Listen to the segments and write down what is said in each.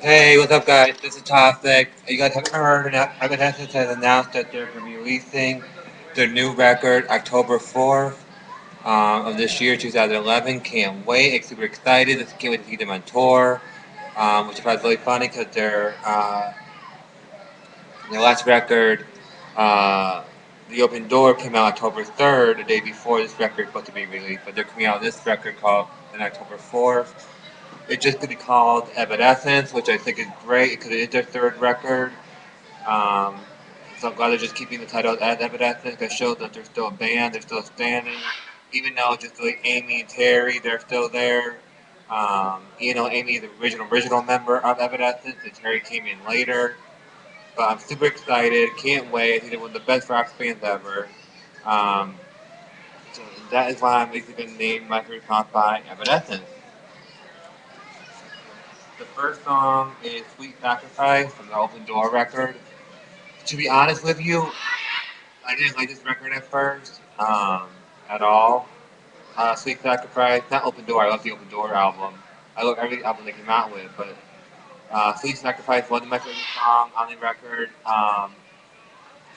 Hey, what's up, guys? This is Toxic. You guys haven't heard, Evanescence has announced that they're going to be releasing their new record October 4th of this year, 2011. Can't wait. Super excited. Can't wait to see them on tour, which I thought was really funny because their last record, uh, The Open Door, came out October 3rd, the day before this record is supposed to be released. But they're coming out with this record called on October 4th. It's just going to be called Evanescence, which I think is great because it is their third record. Um, so I'm glad they're just keeping the title as Evanescence. That shows that they're still a band, they're still standing. Even though just like Amy and Terry, they're still there. Amy is the original member of Evanescence, and Terry came in later. But I'm super excited, can't wait. I think they're one of the best rock bands ever. Um, so that is why I'm basically going to name my favorite song by Evanescence. The first song is Sweet Sacrifice from the Open Door record. To be honest with you, I didn't like this record at first, at all. Sweet Sacrifice, not Open Door, I love the Open Door album. I love every album they came out with, but Sweet Sacrifice wasn't my favorite song on the record.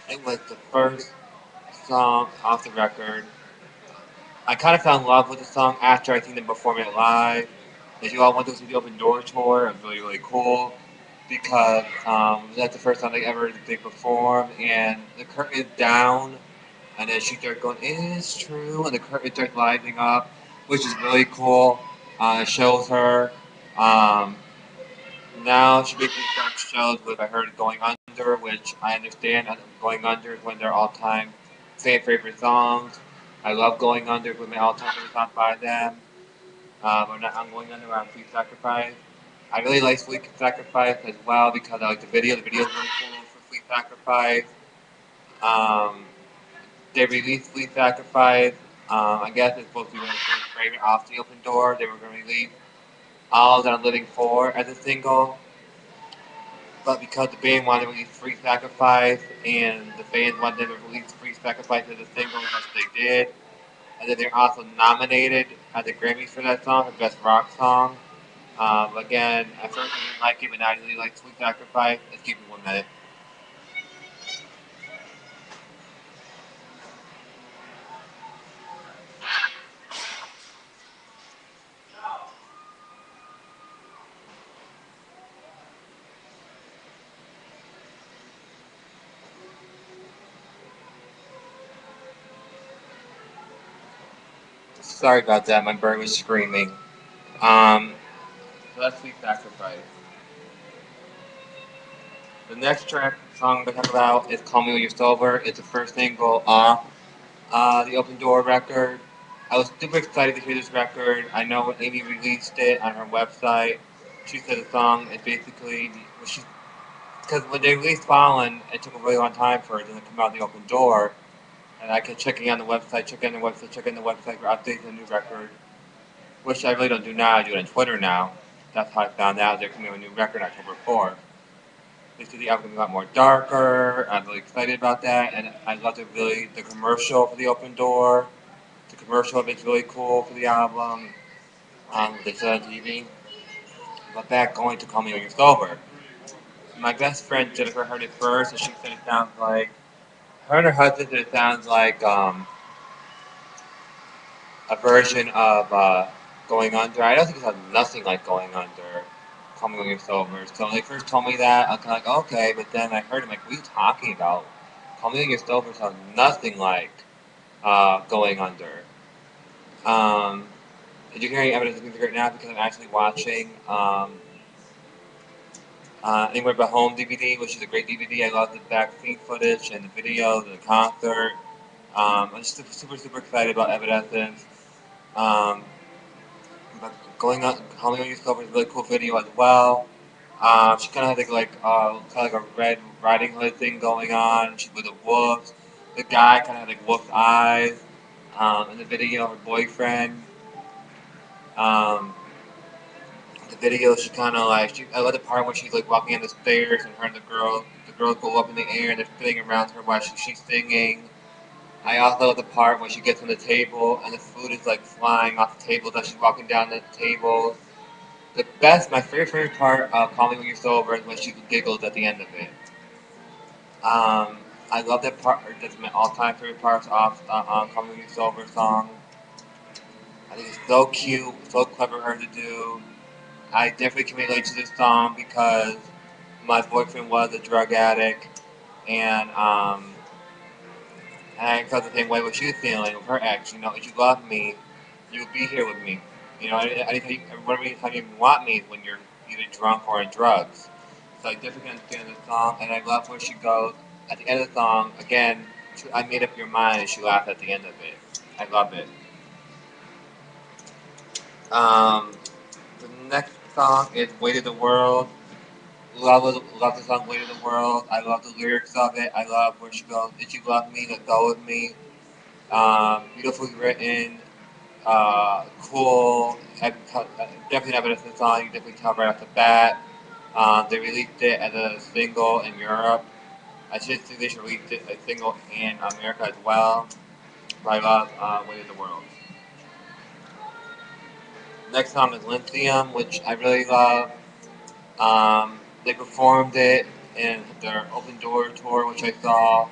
It was the first song off the record. I kind of fell in love with the song after I seen them perform it live. As you all went to see the Open Door tour, it was really, really cool because that's the first time they performed, and the curtain is down, and then she starts going, "It is true," and the curtain starts lighting up, which is really cool. It shows her. Um, Now she basically starts shows with I heard Going Under, which I understand. Going Under is one of their all-time fan favorite songs. I love Going Under with my all-time favorite song by them. I'm Going Under on Sweet Sacrifice. I really like Sweet Sacrifice as well because I like the video. The video is really cool for Sweet Sacrifice. Um, they released Sweet Sacrifice. I guess it's supposed to be one of the favorite off the Open Door. They were going to release All That I'm Living For as a single. But because the band wanted to release Free Sacrifice and the band wanted to release Free Sacrifice as a single, which they did, and then they're also nominated at the Grammys for that song, for Best Rock Song. Again, at first I didn't like it, but now I really like Sweet Sacrifice. Let's keep it 1 minute. Sorry about that, my bird was screaming. Um, so that's Sweet Sacrifice. The next track song to talk about is Call Me When You're Sober. It's the first single off the Open Door record. I was super excited to hear this record. I know when Amy released it on her website, she said the song is basically because when they released Fallen, it took a really long time for it to come out the Open Door, and I kept checking on the website, checking on the website for updates on the new record, which I really don't do now. I do it on Twitter now. That's how I found out they're coming with a new record October 4th. They said the album a lot more darker. I'm really excited about that, and I love the commercial for the Open Door. The commercial of it's really cool for the album. They said on TV. But back going to Call Me When You're Sober. My best friend Jennifer heard it first, and she said it sounds like her and her husband said it sounds like a version of Going Under. I don't think it sounds nothing like Going Under. Call Me When You're Sober. So when they first told me that, I was kind of like, okay, but then I heard him like, what are you talking about? Call Me When You're Sober sounds nothing like Going Under. Um, Did you hear any evidence of music right now? Because I'm actually watching Anywhere But Home DVD, which is a great DVD. I love the backstage footage and the videos and the concert. I'm just super excited about Evanescence. Um, but going on, Holly Young Discovery is a really cool video as well. She kind of has like a red riding hood thing going on. She's with the wolves. The guy kind of has like wolf eyes. In the video, her boyfriend. Um, the video, she kind of like I love the part where she's like walking on the stairs and her and the girls go up in the air and they're spinning around her while she's singing. I also love the part when she gets on the table and the food is like flying off the table as she's walking down the table. my favorite part of Call Me When You're Sober is when she giggles at the end of it. I love that part. That's my all-time favorite parts off the Call Me When You're Sober song. I think it's so cute, so clever of her to do. I definitely can relate to this song because my boyfriend was a drug addict, and I felt the same way what she was feeling with her ex. You know, if you love me, you would be here with me. You know, whatever time you want me is when you're either drunk or in drugs. So I definitely understand the song, and I love where she goes at the end of the song. Again, I made up your mind, and she laughed at the end of it. I love it. Um, the next song is "Weight of the World." Love the song "Weight of the World." I love the lyrics of it. I love where she goes, "If you love me, let go with me." Beautifully written, cool. Definitely have it as a song. You definitely tell right off the bat. They released it as a single in Europe. I should think they should release it a single in America as well. But I love "Weight of the World." Next song is "Lithium," which I really love. They performed it in their open door tour, which I saw,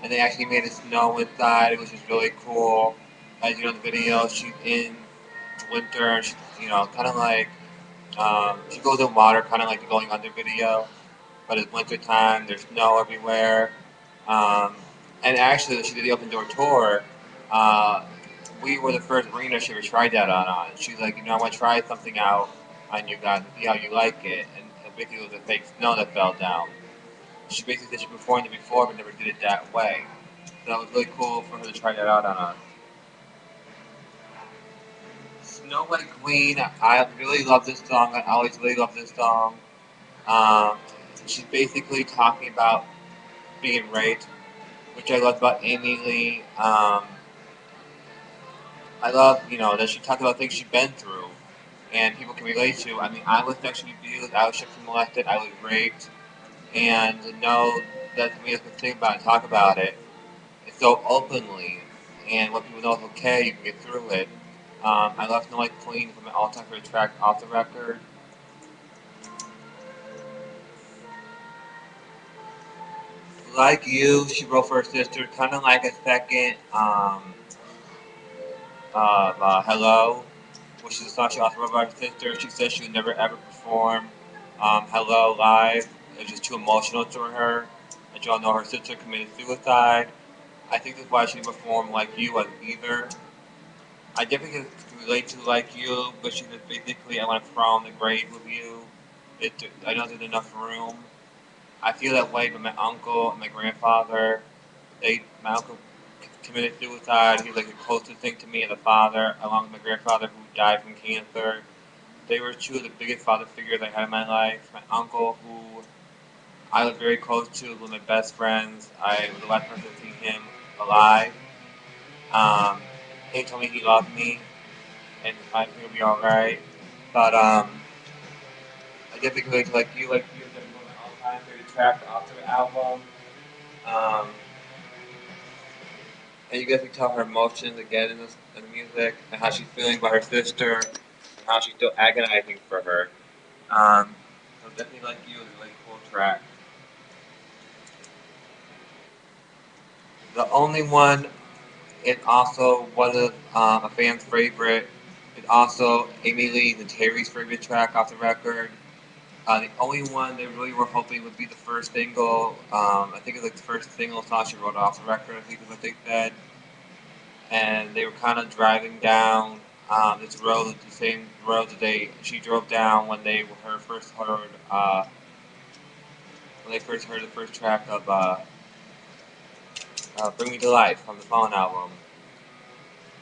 and they actually made it snow inside, which was really cool. As you know, the video, she's in winter, and she's, kind of like, she goes in water, kind of like the going under video, but it's winter time, there's snow everywhere. Um, and actually, she did the open door tour. Uh, we were the first arena she ever tried that on. She's like, I want to try something out on you guys, see how you like it. And basically, it was a fake snow that fell down. She basically said she performed it before, but never did it that way. So it was really cool for her to try that out on us. Snow White Queen, I really love this song. I always really love this song. Um, she's basically talking about being raped, which I love about Amy Lee. I love, that she talked about things she's been through and people can relate to. I mean, I was sexually abused, I was sexually molested, I was raped, and to know that somebody else can think about it and talk about it so openly, and let people know it's okay, you can get through it. I love Snow White Queen from an all-time favorite track off the record. Like You, she wrote for her sister, kind of like a second Hello, which is a song she also wrote about her sister. She said she would never ever perform Hello live. It was just too emotional to her. As you all know, her sister committed suicide. I think that's why she didn't perform Like You as either. I definitely can relate to Like You, but she said basically, I want to throw in the grave with you. I don't think there's enough room. I feel that way, but my uncle and my grandfather, my uncle committed suicide. He was like the closest thing to me as a father, along with my grandfather who died from cancer. They were two of the biggest father figures I had in my life. My uncle, who I was very close to, was one of my best friends. I was the last person to see him alive. Um, he told me he loved me and I think it'll be alright. But I definitely like you is definitely one of my all-time favorite tracks off the album. Um, and you get to tell her emotions again in the music and how she's feeling about her sister and how she's still agonizing for her. So definitely like you is a really cool track. The only one is also one of a fan's favorite. It's also Amy Lee and Terry's favorite track off the record. The only one they really were hoping would be the first single. I think it's like the first single song she wrote off the record. I think is what they said. And they were kind of driving down this road, the same road that she drove down when they her first heard when they first heard the first track of "Bring Me to Life" from the Fallen album.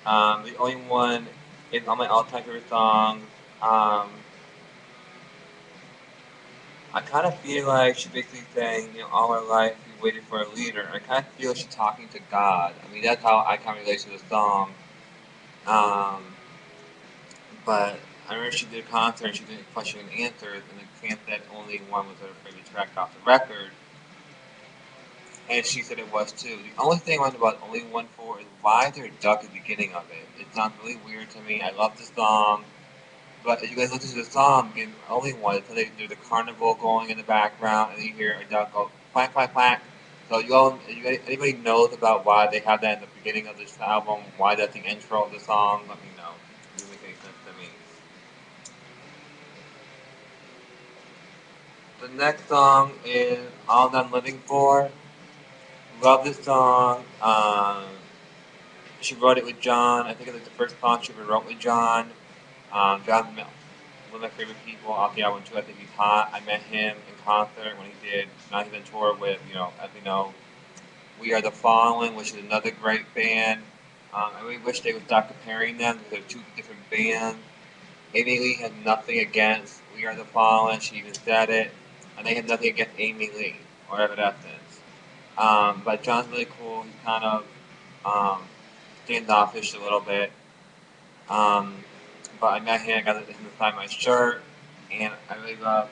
The only one is on my all-time favorite songs. Um, I kind of feel like she's basically saying, all her life we waited for a leader. I kind of feel she's talking to God. I mean, that's how I kind of relate to the song. Um, but I remember she did a concert and she did question and answers, and the chant that only one was her favorite track off the record. And she said it was too. The only thing I wonder about Only One For is why is there a duck at the beginning of it? It sounds really weird to me. I love the song. But if you guys listen to the song, in only one, so there's a carnival going in the background, and you hear a duck go quack quack quack. So anybody knows about why they have that in the beginning of this album? Why that's the intro of the song? Let me know. It doesn't make any sense to me. The next song is All I'm Living For. Love this song. She wrote it with John. I think it's like the first song she ever wrote with John. John's one of my favorite people off the album too. I think he's hot. I met him in concert when he did. Now he's on tour with, as we know, We Are the Fallen, which is another great band. I really wish they would stop comparing them because they're two different bands. Amy Lee had nothing against We Are the Fallen. She even said it, and they had nothing against Amy Lee or Evanescence. But John's really cool. He's kind of um, standoffish a little bit. Um, but I met him. I got him to sign my shirt, and I really love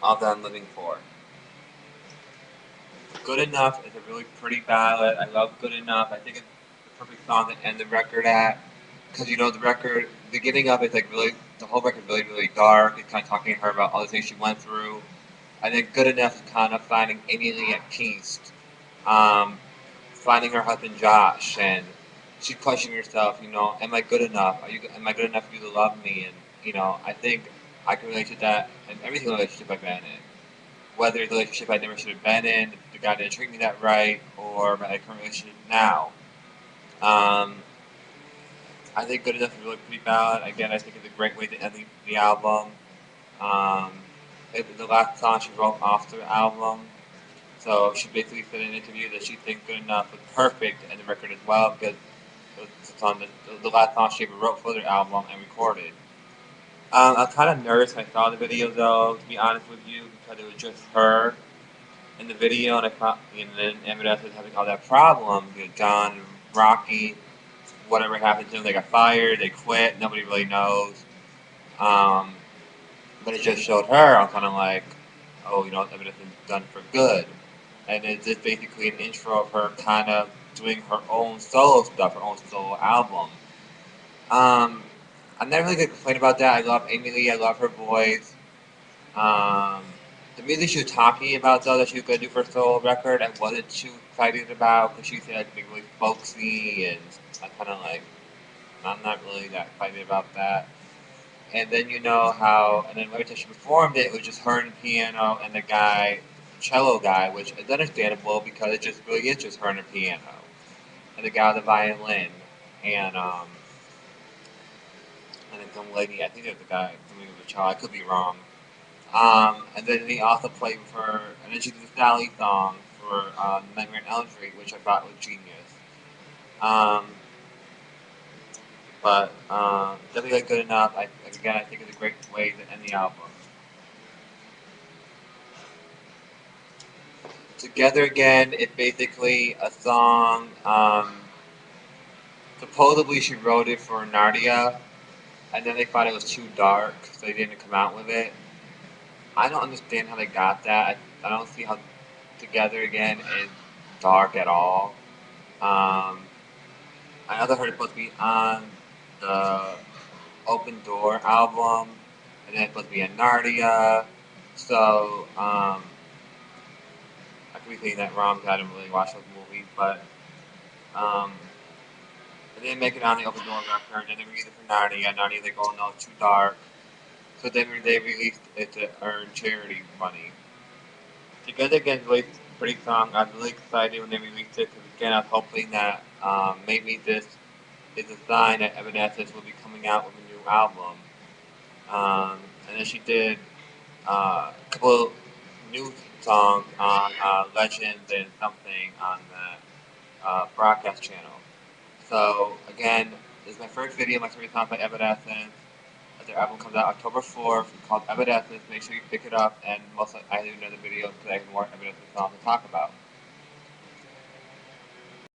All That I'm Living For. Good Enough is a really pretty ballad. I love Good Enough. I think it's the perfect song to end the record at. Because, the record, the beginning of it's like really, the whole record really, really dark. It's kind of talking to her about all the things she went through. I think Good Enough is kind of finding Amy Lee at peace. Um, Finding her husband Josh, and she's questioning herself, am I good enough? Am I good enough for you to love me? And, I think I can relate to that in every single relationship I've been in. Whether it's a relationship I never should have been in, the guy didn't treat me that right, or my current relationship now. Um, I think Good Enough is really pretty ballad. Again, I think it's a great way to end the album. Um, it was the last song she wrote off the album. So she basically said in an interview that she thinks Good Enough was perfect to end the record as well because it's on the last song she ever wrote for the album and recorded. I was kind of nervous when I saw the video though, to be honest with you, because it was just her in the video, and I thought, and then Eminem was having all that problem. John, Rocky, whatever happened to them, they got fired, they quit, nobody really knows. Um, but it just showed her. I'm kind of like, oh, Eminem is done for good, and it's just basically an intro of her kind of doing her own solo stuff, her own solo album. Um, I'm not really gonna complain about that. I love Amy Lee. I love her voice. Um, the music she was talking about, though, that she was gonna do for a solo record, I wasn't too excited about because she said it'd be really folksy, and I kind of like, I'm not really that excited about that. And then and then every time she performed it, it was just her and the piano and the guy, cello guy, which is understandable because it just really is just her and the piano, and the guy with the violin, and and then some lady, I think it was the guy, something with the cello, I could be wrong. And then he also played for her, and then she did the Sally song for Nightmare on Elm Street, which I thought was genius. Um, but definitely good enough. Again, I think it's a great way to end the album. Together Again is basically a song. Supposedly she wrote it for Nardia, and then they thought it was too dark, so they didn't come out with it. I don't understand how they got that. I don't see how Together Again is dark at all. Um, I also heard it's supposed to be on the Open Door album, and then it's supposed to be in Narnia. So, I could be saying that wrong because I didn't really watch those movies, but um, they didn't make it on the Open Door record. They didn't release it for Narnia. Narnia, they go, no, it's too dark. So then they released it to earn charity money. Together Again is really pretty song. I was really excited when they released it because again, I was hoping that maybe this is a sign that Evanescence will be coming out with a new album. And then she did a couple of new songs on Legends and something on the broadcast channel. So again, this is my first video, my first song by Evanescence. Their album comes out October 4th. It's called Evanescence. Make sure you pick it up, and most I do another video because I have more Evanescence songs to talk about.